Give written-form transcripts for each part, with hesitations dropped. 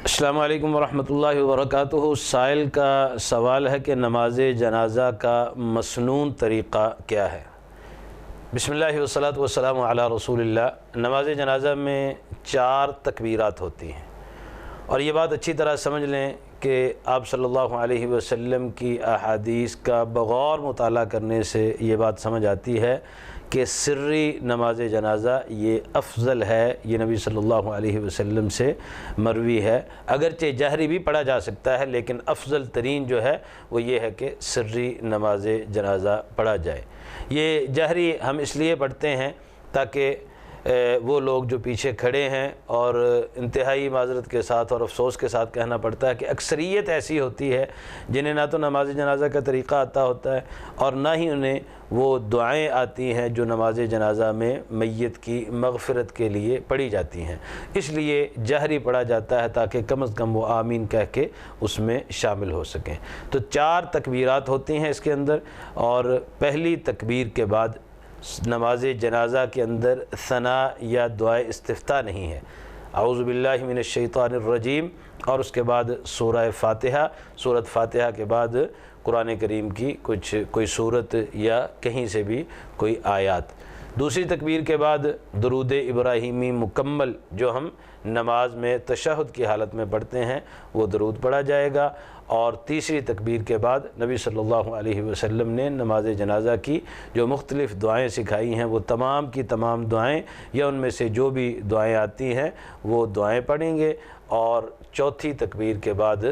السلام علیکم ورحمۃ اللہ وبرکاتہ۔ سائل کا سوال ہے کہ نماز جنازہ کا مسنون طریقہ کیا ہے؟ بسم اللہ والصلاۃ والسلام علی رسول اللہ۔ نماز جنازہ میں 4 تکبیرات ہوتی ہیں، اور یہ بات اچھی طرح سمجھ لیں کہ آپ صلی اللہ علیہ وسلم کی احادیث کا بغور مطالعہ کرنے سے یہ بات سمجھ آتی ہے کہ سری نماز جنازہ یہ افضل ہے، یہ نبی صلی اللہ علیہ وسلم سے مروی ہے۔ اگرچہ جہری بھی پڑھا جا سکتا ہے، لیکن افضل ترین جو ہے وہ یہ ہے کہ سری نماز جنازہ پڑھا جائے۔ یہ جہری ہم اس لیے پڑھتے ہیں تاکہ وہ لوگ جو پیچھے کھڑے ہیں، اور انتہائی معذرت کے ساتھ اور افسوس کے ساتھ کہنا پڑتا ہے کہ اکثریت ایسی ہوتی ہے جنہیں نہ تو نماز جنازہ کا طریقہ آتا ہوتا ہے اور نہ ہی انہیں وہ دعائیں آتی ہیں جو نماز جنازہ میں میت کی مغفرت کے لیے پڑھی جاتی ہیں۔ اس لیے جہری پڑھا جاتا ہے تاکہ کم از کم وہ آمین کہہ کے اس میں شامل ہو سکیں۔ تو 4 تکبیرات ہوتی ہیں اس کے اندر، اور پہلی تکبیر کے بعد نماز جنازہ کے اندر ثنا یا دعائے استفتاح نہیں ہے۔ اعوذ باللہ من الشیطان الرجیم، اور اس کے بعد سورہ فاتحہ، سورۃ فاتحہ کے بعد قرآن کریم کی کوئی سورت یا کہیں سے بھی کوئی آیات۔ دوسری تکبیر کے بعد درود ابراہیمی مکمل جو ہم نماز میں تشہد کی حالت میں پڑھتے ہیں وہ درود پڑھا جائے گا، اور تیسری تکبیر کے بعد نبی صلی اللہ علیہ وسلم نے نماز جنازہ کی جو مختلف دعائیں سکھائی ہیں وہ تمام کی تمام دعائیں یا ان میں سے جو بھی دعائیں آتی ہیں وہ دعائیں پڑھیں گے، اور چوتھی تکبیر کے بعد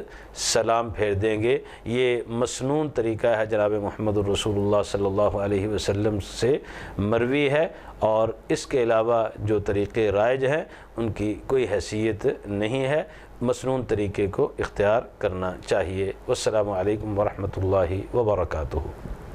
سلام پھیر دیں گے۔ یہ مسنون طریقہ ہے، جناب محمد الرسول اللہ صلی اللہ علیہ وسلم سے مروی ہے، اور اس کے علاوہ جو طریقے رائج ہیں ان کی کوئی حیثیت نہیں ہے۔ مسنون طریقے کو اختیار کرنا چاہیے۔ والسلام علیکم ورحمۃ اللہ وبرکاتہ۔